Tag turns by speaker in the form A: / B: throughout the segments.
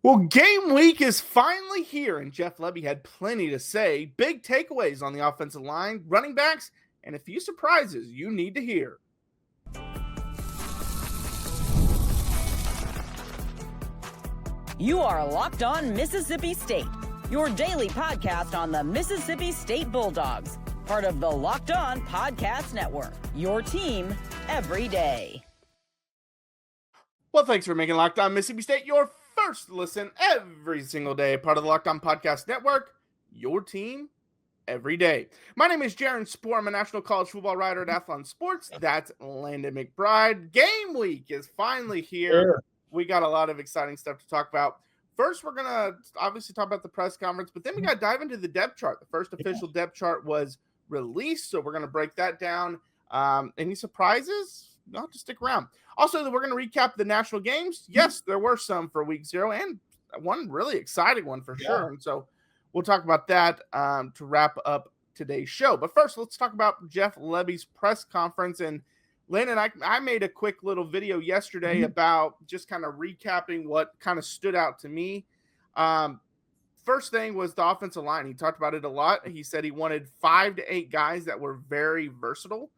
A: Well, game week is finally here, and Jeff Lebby had plenty to say. Big takeaways on the offensive line, running backs, and a few surprises you need to hear.
B: You are Locked On Mississippi State, your daily podcast on the Mississippi State Bulldogs, part of the Locked On Podcast Network, your team every day.
A: Well, thanks for making Locked On Mississippi State your first listen every single day, part of the Locked On Podcast Network, your team every day. My name is Jaron Spor. I'm a national college football writer at Athlon Sports. That's Landon McBride. Game week is finally here.
C: Sure.
A: We got a lot of exciting stuff to talk about. First, we're going to obviously talk about the press conference, but then we got to dive into the depth chart. The first official depth chart was released, so we're going to break that down. Any surprises? You'll have to stick around. Also, we're going to recap the national games. Yes, there were some for week 0 and one really exciting one for sure. And so we'll talk about that to wrap up today's show. But first, let's talk about Jeff Lebby's press conference. And Landon, I made a quick little video yesterday about just kind of recapping what kind of stood out to me. First thing was the offensive line. He talked about it a lot. He said he wanted 5 to 8 guys that were very versatile.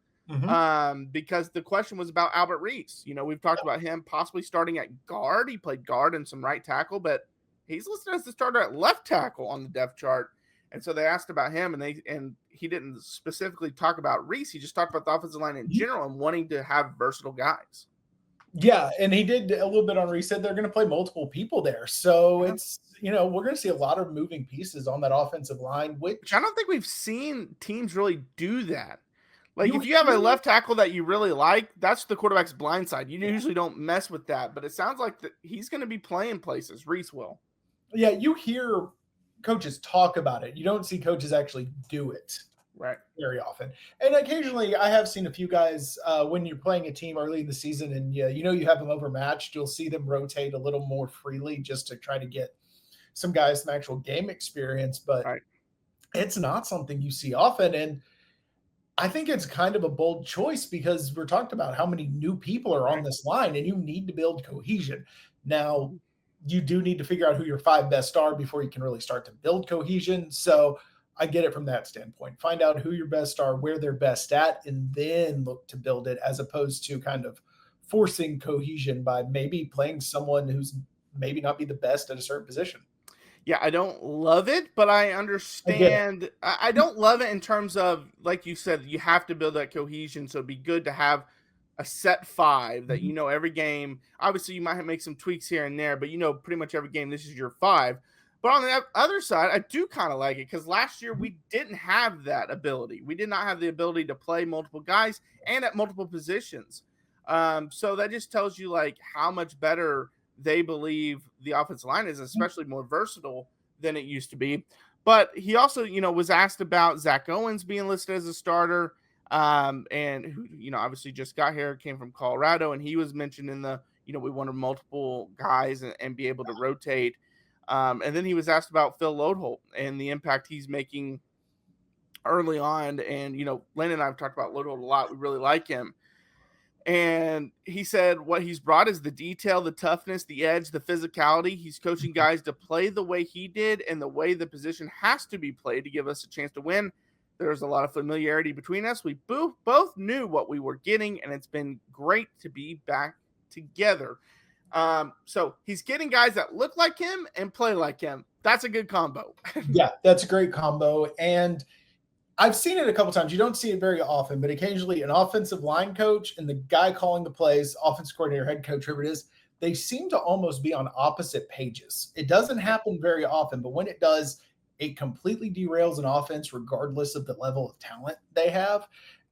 A: Because the question was about Albert Reese. You know, we've talked about him possibly starting at guard. He played guard and some right tackle, but he's listed as the starter at left tackle on the depth chart. And so they asked about him, and he didn't specifically talk about Reese. He just talked about the offensive line in general and wanting to have versatile guys.
C: Yeah, and he did a little bit on Reese. Said they're going to play multiple people there. So it's, we're going to see a lot of moving pieces on that offensive line. Which
A: I don't think we've seen teams really do that. Like, if you have a left tackle that you really like, that's the quarterback's blind side. You usually don't mess with that, but it sounds like he's going to be playing places. Reese will.
C: Yeah, you hear coaches talk about it. You don't see coaches actually do it very often. And occasionally I have seen a few guys when you're playing a team early in the season and you have them overmatched, you'll see them rotate a little more freely just to try to get some guys some actual game experience. But it's not something you see often. And I think it's kind of a bold choice because we're talking about how many new people are on this line and you need to build cohesion. Now, you do need to figure out who your 5 best are before you can really start to build cohesion. So I get it from that standpoint. Find out who your best are, where they're best at, and then look to build it as opposed to kind of forcing cohesion by maybe playing someone who's maybe not be the best at a certain position.
A: Yeah, I don't love it, but I understand. I don't love it in terms of, like you said, you have to build that cohesion. So it'd be good to have a set 5 that every game. Obviously, you might make some tweaks here and there, but pretty much every game, this is your 5. But on the other side, I do kind of like it because last year we didn't have that ability. We did not have the ability to play multiple guys and at multiple positions. So that just tells you like how much better they believe the offensive line is, especially more versatile than it used to be. But he also, was asked about Zach Owens being listed as a starter, and who, obviously just got here, came from Colorado, and he was mentioned in the, we wanted multiple guys and be able to rotate. And then he was asked about Phil Loadholt and the impact he's making early on. And, Landon and I have talked about Loadholt a lot. We really like him. And he said what he's brought is the detail, the toughness, the edge, the physicality. He's coaching guys to play the way he did and the way the position has to be played to give us a chance to win. There's a lot of familiarity between us. We both knew what we were getting, and it's been great to be back together. So he's getting guys that look like him and play like him. That's a good combo.
C: Yeah, that's a great combo. And I've seen it a couple times. You don't see it very often, but occasionally an offensive line coach and the guy calling the plays, offensive coordinator, head coach, whoever it is, they seem to almost be on opposite pages. It doesn't happen very often, but when it does, it completely derails an offense regardless of the level of talent they have.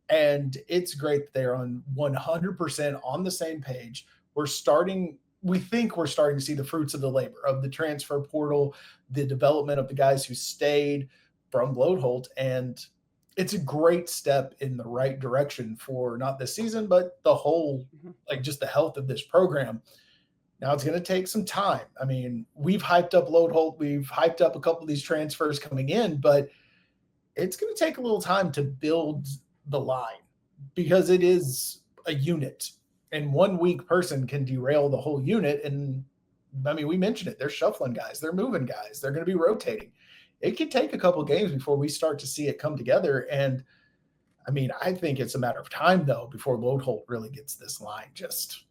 C: And it's great that they're on 100% on the same page. We think we're starting to see the fruits of the labor of the transfer portal, the development of the guys who stayed from Loadholt, and it's a great step in the right direction for not this season, but the whole, like just the health of this program. Now it's going to take some time. I mean, we've hyped up Loadholt. We've hyped up a couple of these transfers coming in, but it's going to take a little time to build the line because it is a unit, and one weak person can derail the whole unit. And I mean, we mentioned it. They're shuffling guys. They're moving guys. They're going to be rotating. It could take a couple games before we start to see it come together. And I mean, I think it's a matter of time, though, before Loadholt really gets this line just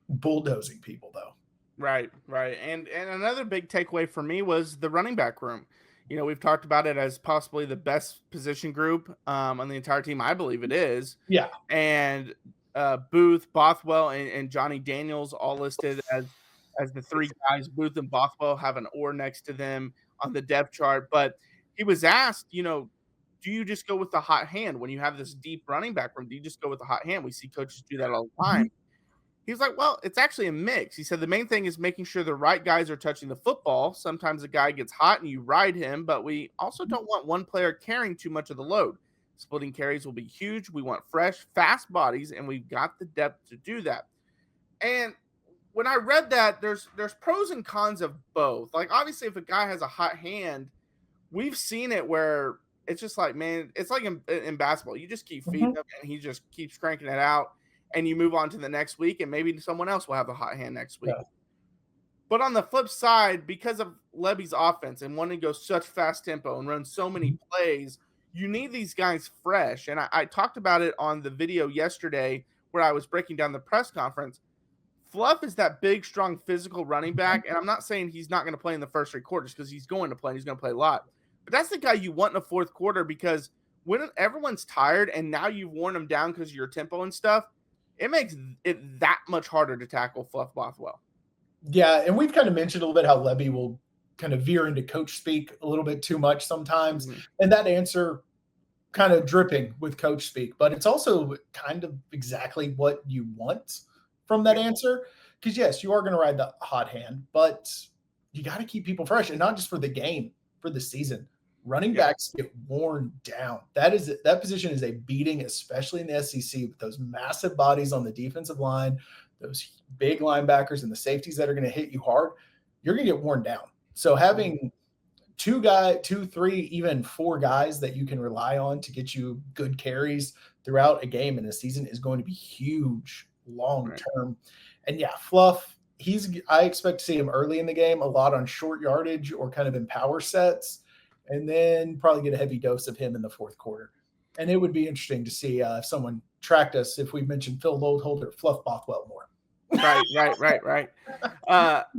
C: bulldozing people, though.
A: Right, right. And another big takeaway for me was the running back room. You know, we've talked about it as possibly the best position group on the entire team. I believe it is.
C: Yeah.
A: And Booth, Bothwell, and Johnny Daniels all listed as the three guys. Booth and Bothwell have an or next to them on the depth chart. But he was asked, you know, do you just go with the hot hand when you have this deep running back room? Do you just go with the hot hand? We see coaches do that all the time. He was like, well, it's actually a mix. He said the main thing is making sure the right guys are touching the football. Sometimes a guy gets hot and you ride him, but we also don't want one player carrying too much of the load. Splitting carries will be huge. We want fresh, fast bodies, and we've got the depth to do that. And when I read that, there's pros and cons of both. Like, obviously, if a guy has a hot hand, we've seen it where it's just like, man, it's like in basketball. You just keep feeding him, and he just keeps cranking it out. And you move on to the next week, and maybe someone else will have a hot hand next week. Yeah. But on the flip side, because of Lebby's offense and wanting to go such fast tempo and run so many plays, you need these guys fresh. And I talked about it on the video yesterday where I was breaking down the press conference. Fluff is that big, strong, physical running back, and I'm not saying he's not going to play in the first 3 quarters because he's going to play, and he's going to play a lot. But that's the guy you want in the fourth quarter because when everyone's tired and now you've worn them down because of your tempo and stuff, it makes it that much harder to tackle Fluff Bothwell.
C: Yeah, and we've kind of mentioned a little bit how Lebby will kind of veer into coach speak a little bit too much sometimes. And that answer kind of dripping with coach speak. But it's also kind of exactly what you want from that answer. Because, yes, you are going to ride the hot hand, but you got to keep people fresh. And not just for the game, for the season. Running backs get worn down. That position is a beating, especially in the SEC, with those massive bodies on the defensive line, those big linebackers and the safeties that are going to hit you hard. You're going to get worn down. So having 2, 3, even 4 guys that you can rely on to get you good carries throughout a game in a season is going to be huge long term. And yeah, Fluff, I expect to see him early in the game, a lot on short yardage or kind of in power sets. And then probably get a heavy dose of him in the fourth quarter. And it would be interesting to see if someone tracked us if we mentioned Phil Loadholt or Fluff Bothwell more.
A: Right.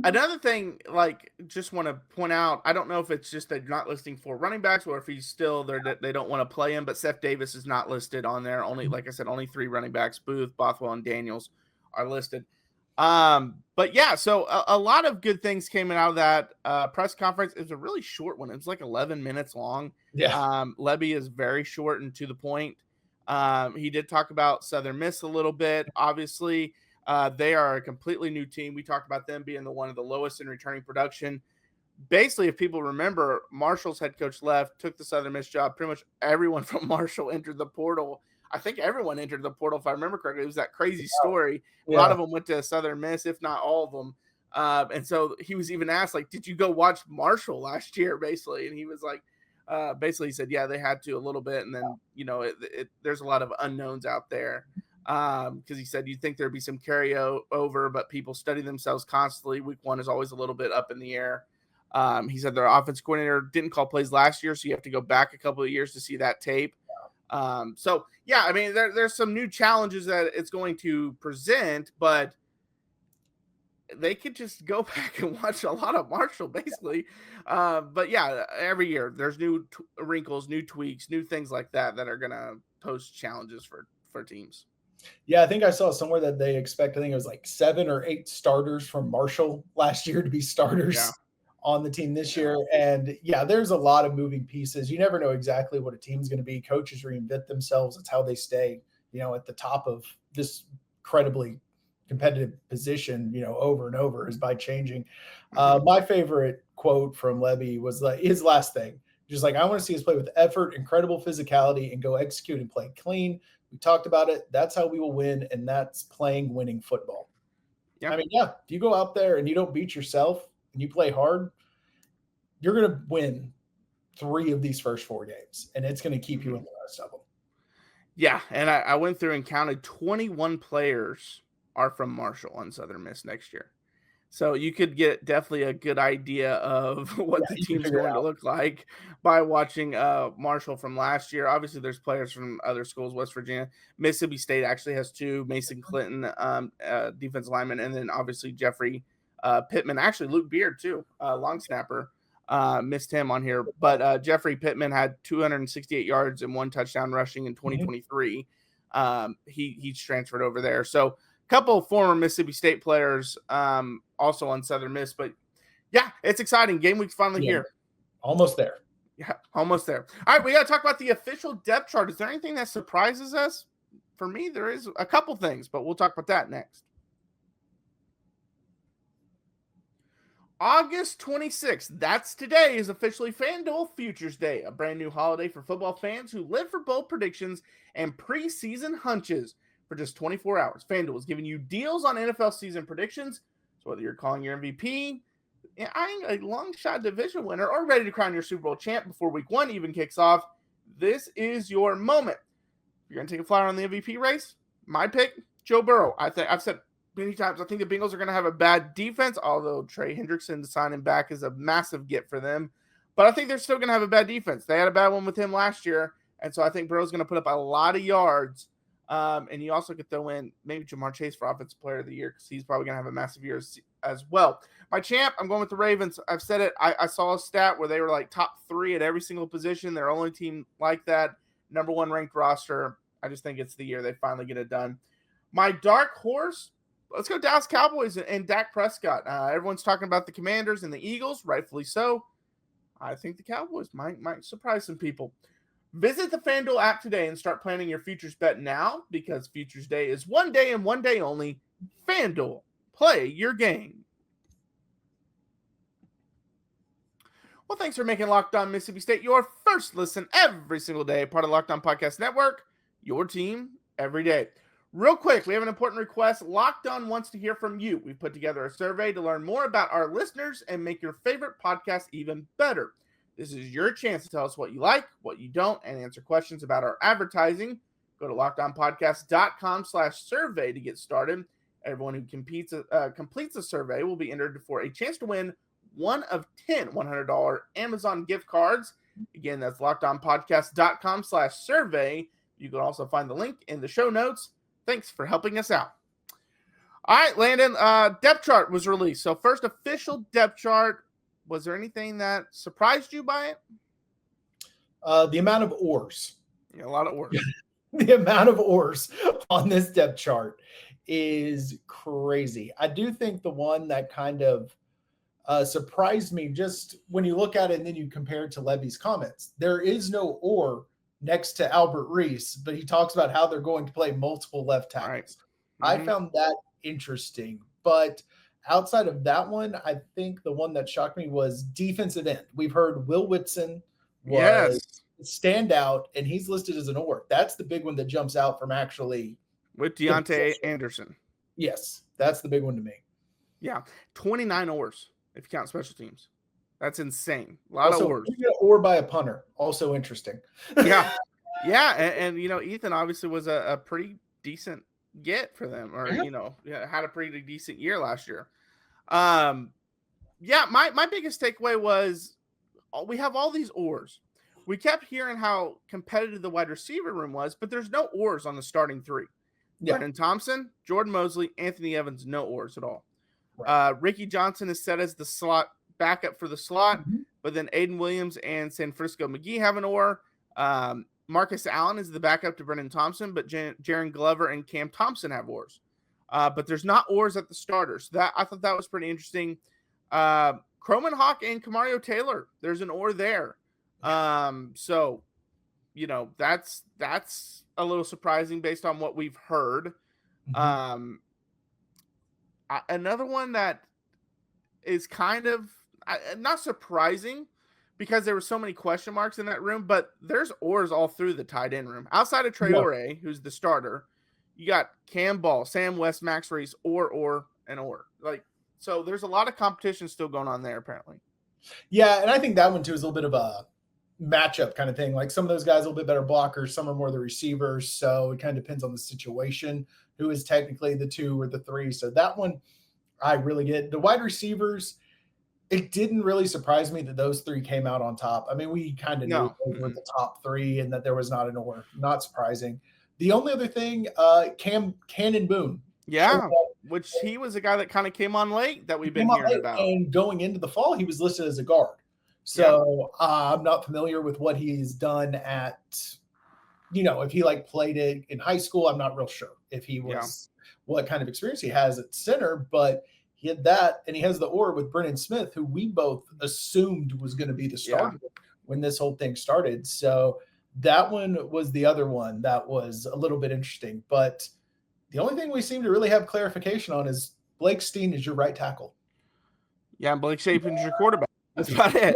A: Another thing, like, just want to point out, I don't know if it's just they're not listing 4 running backs or if he's still there, they don't want to play him, but Seth Davis is not listed on there. Only, like I said, only 3 running backs, Booth, Bothwell, and Daniels are listed. But yeah, so a lot of good things came out of that press conference. It was a really short one. It was like 11 minutes long.
C: Yeah.
A: Lebby is very short and to the point. He did talk about Southern Miss a little bit. Obviously, they are a completely new team. We talked about them being one of the lowest in returning production. Basically, if people remember, Marshall's head coach left, took the Southern Miss job. Pretty much everyone from Marshall entered the portal. I think everyone entered the portal, if I remember correctly. It was that crazy story. Yeah. A lot of them went to Southern Miss, if not all of them. And so he was even asked, like, did you go watch Marshall last year, basically? And he was like, basically he said, yeah, they had to a little bit. And then, you know, there's a lot of unknowns out there. Because he said you'd think there'd be some carryover, but people study themselves constantly. Week 1 is always a little bit up in the air. He said their offense coordinator didn't call plays last year, so you have to go back a couple of years to see that tape. So yeah, I mean, there's some new challenges that it's going to present, but they could just go back and watch a lot of Marshall, basically. But yeah, every year there's new wrinkles, new tweaks, new things like that are going to pose challenges for teams.
C: Yeah, I think I saw somewhere that they expect, I think it was like 7 or 8 starters from Marshall last year to be starters on the team this year. And yeah, there's a lot of moving pieces. You never know exactly what a team's going to be. Coaches reinvent themselves. It's how they stay, you know, at the top of this incredibly competitive position, you know, over and over, is by changing. My favorite quote from Lebby was like his last thing. Just like, I want to see us play with effort, incredible physicality, and go execute and play clean. We talked about it. That's how we will win, and that's playing winning football. Yeah. I mean, yeah, if you go out there and you don't beat yourself and you play hard, you're going to win 3 of these first 4 games, and it's going to keep you in the rest of them.
A: Yeah, and I went through and counted 21 players are from Marshall on Southern Miss next year. So you could get definitely a good idea of what the
C: You can
A: team's
C: figure it
A: going to
C: out.
A: look like by watching Marshall from last year. Obviously, there's players from other schools, West Virginia. Mississippi State actually has two, Mason Clinton, defense lineman, and then obviously Jeffrey Pittman. Actually, Luke Beard, too, long snapper. Missed him on here. But Jeffrey Pittman had 268 yards and 1 touchdown rushing in 2023. He's transferred over there. So couple of former Mississippi State players also on Southern Miss. But yeah, it's exciting. Game week's finally here.
C: Almost there.
A: Yeah, almost there. All right, we got to talk about the official depth chart. Is there anything that surprises us? For me, there is a couple things, but we'll talk about that next. August 26th, that's today, is officially FanDuel Futures Day, a brand new holiday for football fans who live for bold predictions and preseason hunches. For just 24 hours, FanDuel is giving you deals on NFL season predictions. So whether you're calling your MVP, eyeing a long shot division winner, or ready to crown your Super Bowl champ before week 1 even kicks off, this is your moment. If you're going to take a flyer on the MVP race, my pick, Joe Burrow. I've said many times, I think the Bengals are going to have a bad defense, although Trey Hendrickson signing back is a massive get for them. But I think they're still going to have a bad defense. They had a bad one with him last year, and so I think Burrow's going to put up a lot of yards. And you also could throw in maybe Jamar Chase for Offensive Player of the Year because he's probably going to have a massive year as well. My champ, I'm going with the Ravens. I've said it. I saw a stat where they were like top 3 at every single position. They're only team like that. Number 1 ranked roster. I just think it's the year they finally get it done. My dark horse, let's go Dallas Cowboys and Dak Prescott. Everyone's talking about the Commanders and the Eagles, rightfully so. I think the Cowboys might surprise some people. Visit the FanDuel app today and start planning your futures bet now because Futures Day is one day and one day only. FanDuel, play your game. Well, thanks for making Locked On Mississippi State your first listen every single day, part of the Locked On Podcast Network, your team every day. Real quick, we have an important request. Locked On wants to hear from you. We've put together a survey to learn more about our listeners and make your favorite podcast even better. This is your chance to tell us what you like, what you don't, and answer questions about our advertising. Go to lockedonpodcast.com/survey to get started. Everyone who completes a survey will be entered for a chance to win one of 10 $100 Amazon gift cards. Again, that's lockedonpodcast.com/survey. You can also find the link in the show notes. Thanks for helping us out. All right, Landon, depth chart was released. So first official depth chart. Was there anything that surprised you by it?
C: The amount of oars.
A: Yeah, a lot of oars.
C: The amount of oars on this depth chart is crazy. I do think the one that kind of surprised me, just when you look at it and then you compare it to Levy's comments, there is no or next to Albert Reese, but he talks about how they're going to play multiple left tackles. Right. I found that interesting, but outside of that one, I think the one that shocked me was defensive end. We've heard Will Whitson was standout, and he's listed as an or. That's the big one that jumps out from actually.
A: With Deontay Anderson.
C: Yes, that's the big one to me.
A: Yeah, 29 oars if you count special teams. That's insane. A lot of oars.
C: Or by a punter. Also interesting.
A: Yeah. And Ethan obviously was a pretty decent get for them, or had a pretty decent year last year. My biggest takeaway was we have all these oars. We kept hearing how competitive the wide receiver room was, but there's no oars on the starting 3. Yeah. Brennan Thompson, Jordan Mosley, Anthony Evans, no oars at all. Right. Ricky Johnson is set as the slot backup for the slot, but then Aiden Williams and San Francisco McGee have an oar. Marcus Allen is the backup to Brennan Thompson, but Jaron Glover and Cam Thompson have oars. But there's not oars at the starters. I thought that was pretty interesting. Croman Hawk and Kamario Taylor, there's an oar there. So that's a little surprising based on what we've heard. Another one that is kind of not surprising because there were so many question marks in that room, but there's oars all through the tight end room. Outside of Traore, who's the starter, you got Cam Ball, Sam West, Max Reese, or. So there's a lot of competition still going on there, apparently.
C: Yeah, and I think that one, too, is a little bit of a matchup kind of thing. Like some of those guys are a little bit better blockers, some are more the receivers, so it kind of depends on the situation, who is technically the 2 or the 3. So that one, I really get the wide receivers. It didn't really surprise me that those three came out on top. I mean, we kind of knew
A: No.
C: those were the top three and that there was not an or. Not surprising. The only other thing, Cannon Boone.
A: Yeah, which he was a guy that kind of came on late that we've been hearing about.
C: And going into the fall, he was listed as a guard. So I'm not familiar with what he's done at, if he like played it in high school. I'm not real sure if he was what kind of experience he has at center, but he had that, and he has the or with Brennan Smith, who we both assumed was going to be the starter when this whole thing started. So that one was the other one that was a little bit interesting. But the only thing we seem to really have clarification on is Blake Steen is your right tackle.
A: Yeah, Blake Shapen's your quarterback. That's about it.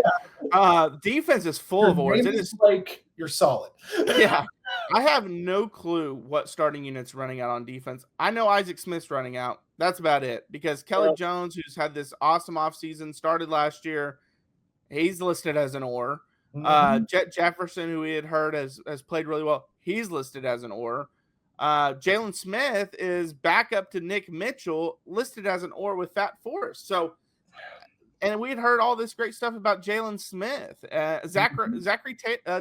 A: Defense is full of ors. It is
C: like you're solid.
A: Yeah. I have no clue what starting unit's running out on defense. I know Isaac Smith's running out. That's about it. Because Kelly Jones, who's had this awesome offseason, started last year. He's listed as an or. Jet Jefferson, who we had heard has played really well, he's listed as an or. Jalen Smith is back up to Nick Mitchell, listed as an or with Fat Force. So, and we had heard all this great stuff about Jalen Smith. Zachary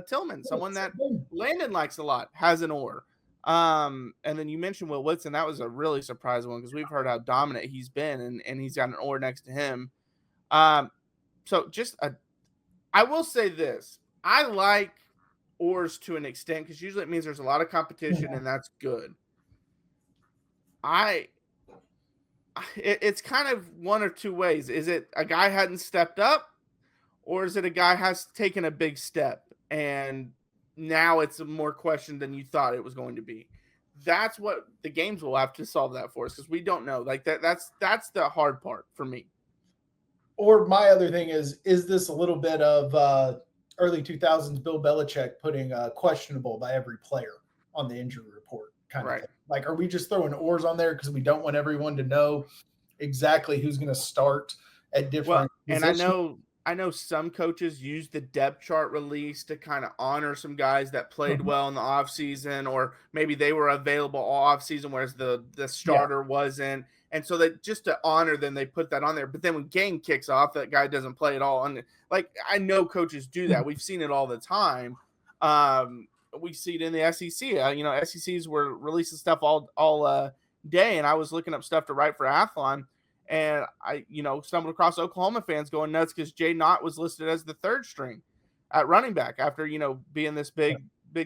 A: Tillman, someone that Landon likes a lot, has an or. And then you mentioned Will Whitson. That was a really surprising one because we've heard how dominant he's been, and he's got an or next to him. So I will say this. I like ors to an extent because usually it means there's a lot of competition, and that's good. It's kind of one or two ways. Is it a guy hadn't stepped up, or is it a guy has taken a big step and now it's a more question than you thought it was going to be? That's what the games will have to solve that for us because we don't know. Like that's the hard part for me.
C: Or my other thing is this a little bit of early 2000s Bill Belichick putting questionable by every player on the injury report kind of thing? Like, are we just throwing ors on there because we don't want everyone to know exactly who's going to start at different positions?
A: And I know some coaches use the depth chart release to kind of honor some guys that played well in the offseason, or maybe they were available all offseason, whereas the starter wasn't. And so they just to honor them, they put that on there. But then when game kicks off, that guy doesn't play at all. And like, I know coaches do that. We've seen it all the time. We see it in the SEC. SECs were releasing stuff all day, and I was looking up stuff to write for Athlon, and I stumbled across Oklahoma fans going nuts because Jay Knott was listed as the third string at running back after being this big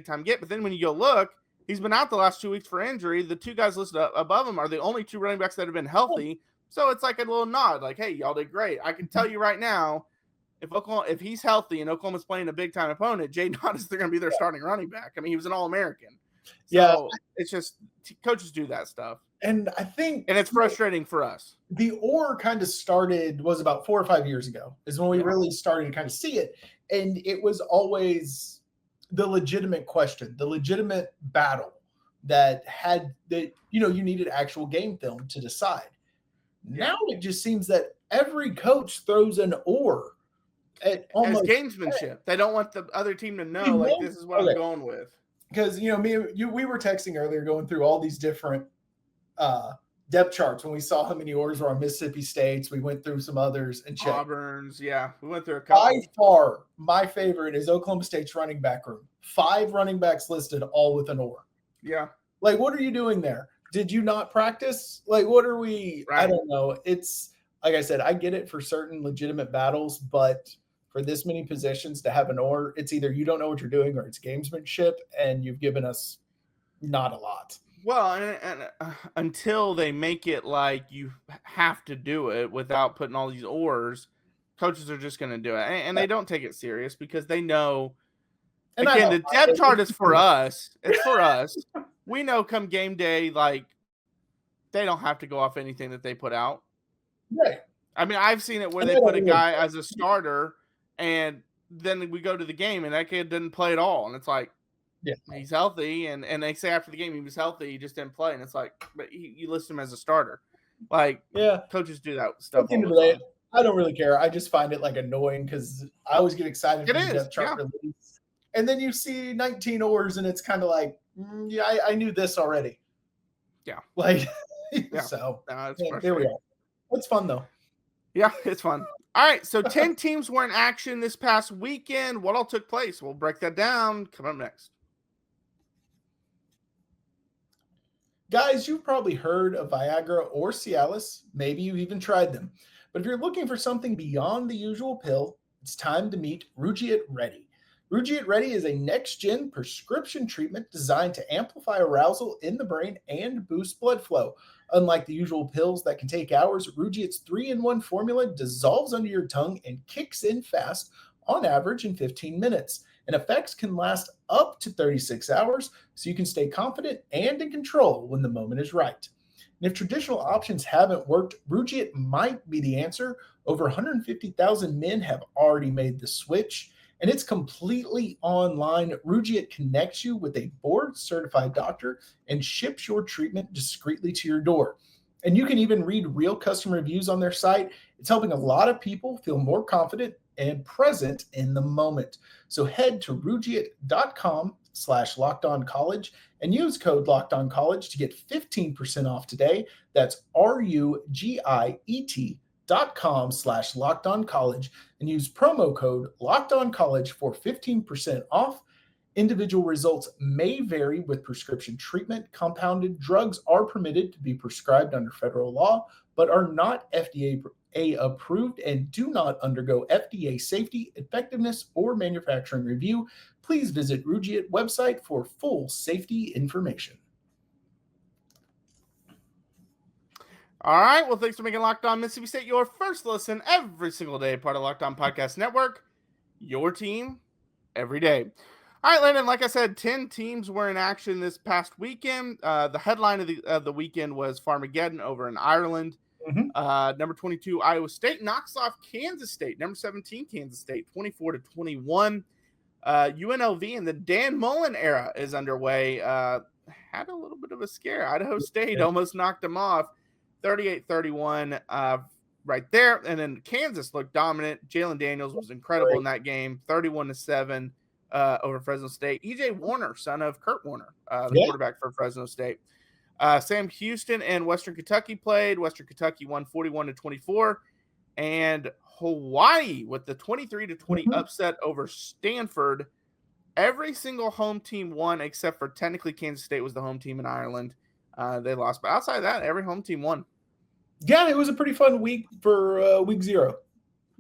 A: time get. But then when you go look, he's been out the last 2 weeks for injury. The two guys listed above him are the only two running backs that have been healthy. So it's like a little nod, like, hey, y'all did great. I can tell you right now, if he's healthy and Oklahoma's playing a big time opponent, Jay Knott is going to be their starting running back. I mean, he was an All-American. So it's just coaches do that stuff.
C: And I think
A: it's frustrating for us.
C: The or kind of was about 4 or 5 years ago is when we really started to kind of see it. And it was always the legitimate question, the legitimate battle that you needed actual game film to decide. Now it just seems that every coach throws an or. As
A: gamesmanship. They don't want the other team to know, this is what I'm going with.
C: Because, we were texting earlier going through all these different depth charts when we saw how many ors were on Mississippi State's. We went through some others and checked.
A: Auburn's, we went through a couple.
C: By far, my favorite is Oklahoma State's running back room. 5 running backs listed, all with an or.
A: Yeah.
C: Like, what are you doing there? Did you not practice? Like, what are we? Right. I don't know. It's, like I said, I get it for certain legitimate battles, but for this many positions to have an or, it's either you don't know what you're doing or it's gamesmanship, and you've given us not a lot.
A: Well, and until they make it like you have to do it without putting all these ors, coaches are just going to do it. And they don't take it serious because they know. And again, the depth chart is for us. It's for us. We know come game day, like, they don't have to go off anything that they put out.
C: Right.
A: I mean, I've seen it where they put a guy as a starter, and then we go to the game, and that kid didn't play at all. And it's like, he's healthy, and they say after the game he was healthy, he just didn't play. And it's like, but you list him as a starter. Like, coaches do that stuff all the time.
C: I don't really care. I just find it, like, annoying because I always get excited for the depth chart release. And then you see 19 ors, and it's kind of like, I knew this already.
A: Yeah.
C: Like,
A: so
C: there we are. It's fun though.
A: Yeah, it's fun. All right, so 10 teams were in action this past weekend. What all took place? We'll break that down. Coming up next.
C: Guys, you've probably heard of Viagra or Cialis. Maybe you've even tried them. But if you're looking for something beyond the usual pill, it's time to meet Rugiet Ready. Rugiet Ready is a next-gen prescription treatment designed to amplify arousal in the brain and boost blood flow. Unlike the usual pills that can take hours, Rugiet's 3-in-1 formula dissolves under your tongue and kicks in fast, on average in 15 minutes. And effects can last up to 36 hours, so you can stay confident and in control when the moment is right. And if traditional options haven't worked, Rugiet might be the answer. Over 150,000 men have already made the switch, and it's completely online. Rugiet connects you with a board-certified doctor and ships your treatment discreetly to your door. And you can even read real customer reviews on their site. It's helping a lot of people feel more confident and present in the moment. So head to rugiet.com/lockedoncollege and use code lockedoncollege to get 15% off today. That's rugiet.com/lockedoncollege and use promo code lockedoncollege for 15% off. Individual results may vary with prescription treatment. Compounded drugs are permitted to be prescribed under federal law, but are not FDA approved and do not undergo FDA safety, effectiveness, or manufacturing review. Please visit Rugiet website for full safety information.
A: All right. Well, thanks for making Locked On Mississippi State your first listen every single day, part of Locked On Podcast Network, your team every day. All right, Landon, like I said, 10 teams were in action this past weekend. The headline of the weekend was Farmageddon over in Ireland. Number 22, Iowa State knocks off Kansas State. Number 17, Kansas State, 24-21. UNLV in the Dan Mullen era is underway. Had a little bit of a scare. Idaho State almost knocked them off, 38-31 right there. And then Kansas looked dominant. Jalen Daniels was incredible in that game, 31-7 over Fresno State. EJ Warner, son of Kurt Warner, the quarterback for Fresno State. Sam Houston and Western Kentucky played. Western Kentucky won 41-24, and Hawaii with the 23-20 upset over Stanford. Every single home team won except for technically Kansas State was the home team in Ireland. They lost, but outside of that, every home team won.
C: Yeah, it was a pretty fun week for week zero.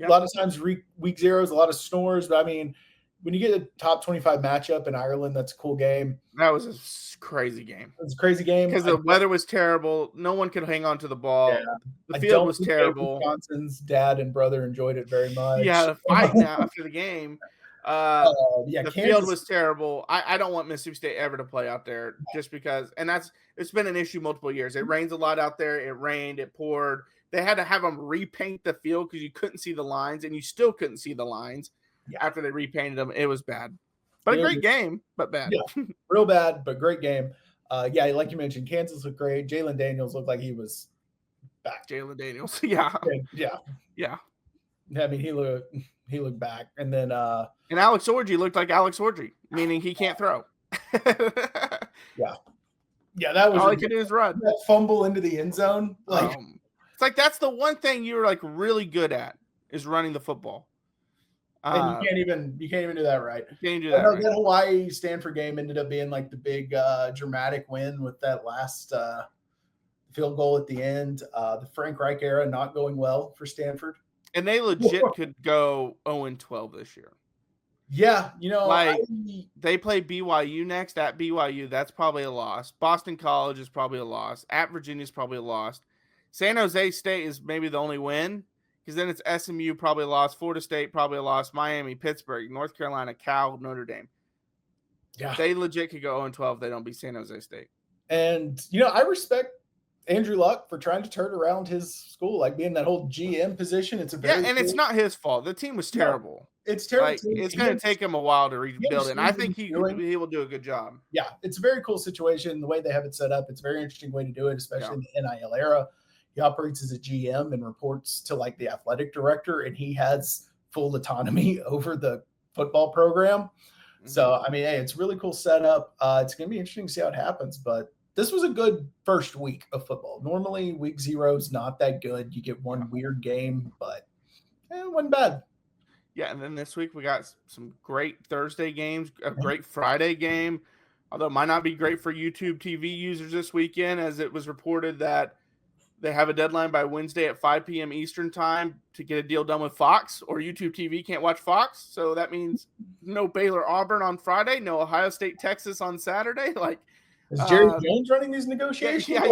C: A lot of times week zero is a lot of snores, but I mean, when you get a top 25 matchup in Ireland, that's a cool game.
A: That was a crazy game.
C: It was a crazy game.
A: Because the weather was terrible. No one could hang on to the ball. Yeah. The field was terrible.
C: Wisconsin's dad and brother enjoyed it very much.
A: Yeah, the fight now after the game. The field was terrible. I don't want Mississippi State ever to play out there just because, and it's been an issue multiple years. It rains a lot out there. It rained, it poured. They had to have them repaint the field because you couldn't see the lines, and you still couldn't see the lines. After they repainted them, it was bad. But a great game, but bad.
C: Yeah, real bad, but great game. Like you mentioned, Kansas looked great. Jalen Daniels looked like he was back.
A: Jalen Daniels, yeah.
C: I mean, he looked back, and then
A: and Alex Orji looked like Alex Orji, meaning he can't throw.
C: That was
A: all he could do is run.
C: That fumble into the end zone.
A: It's like that's the one thing you're like really good at is running the football.
C: And you can't even do that right.
A: You can't do that. Right.
C: That Hawaii Stanford game ended up being like the big dramatic win with that last field goal at the end. The Frank Reich era not going well for Stanford,
A: and they legit could go 0-12 this year.
C: Yeah,
A: they play BYU next at BYU. That's probably a loss. Boston College is probably a loss. At Virginia is probably a loss. San Jose State is maybe the only win. Because then it's SMU probably lost, Florida State probably lost, Miami, Pittsburgh, North Carolina, Cal, Notre Dame. Yeah, they legit could go 0-12. They don't beat San Jose State.
C: And I respect Andrew Luck for trying to turn around his school, like being that whole GM position. It's
A: it's not his fault. The team was terrible.
C: No, it's terrible.
A: It's going to take him a while to rebuild it. And I think he will do a good job.
C: Yeah, it's a very cool situation. The way they have it set up, it's a very interesting way to do it, especially in the NIL era. He operates as a GM and reports to like the athletic director, and he has full autonomy over the football program. So, I mean, hey, it's a really cool setup. It's going to be interesting to see how it happens, but this was a good first week of football. Normally, week 0 is not that good. You get one weird game, but it wasn't bad.
A: Yeah, and then this week we got some great Thursday games, a great Friday game, although it might not be great for YouTube TV users this weekend, as it was reported that they have a deadline by Wednesday at 5 p.m. Eastern time to get a deal done with Fox, or YouTube TV can't watch Fox. So that means no Baylor Auburn on Friday, no Ohio State Texas on Saturday. Like,
C: is Jerry Jones running these negotiations?
A: Yeah,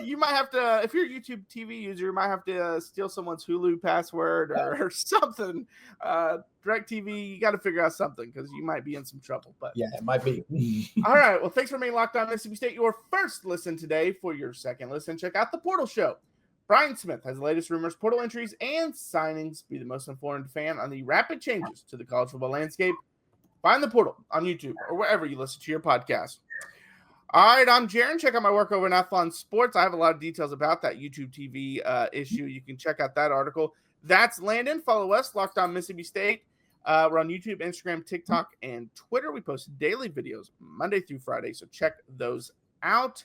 A: you might have to, if you're a YouTube TV user, you might have to steal someone's Hulu password or something. DirecTV, you got to figure out something because you might be in some trouble. But
C: yeah, it might be.
A: All right. Well, thanks for being locked on Mississippi State. Your first listen today. For your second listen, check out the Portal Show. Brian Smith has the latest rumors, portal entries, and signings. Be the most informed fan on the rapid changes to the college football landscape. Find the Portal on YouTube or wherever you listen to your podcast. All right, I'm Jaron. Check out my work over in Athlon Sports. I have a lot of details about that YouTube TV issue. You can check out that article. That's Landon. Follow us, Locked On Mississippi State. We're on YouTube, Instagram, TikTok, and Twitter. We post daily videos Monday through Friday, so check those out.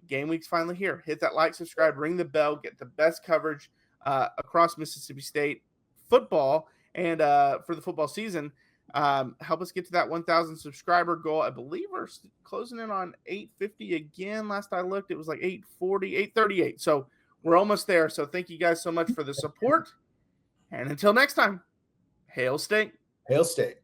A: Game week's finally here. Hit that like, subscribe, ring the bell, get the best coverage across Mississippi State football and for the football season. Help us get to that 1,000 subscriber goal. I believe we're closing in on 850 again. Last I looked, it was like 840, 838. So we're almost there. So thank you guys so much for the support. And until next time, Hail State.
C: Hail State.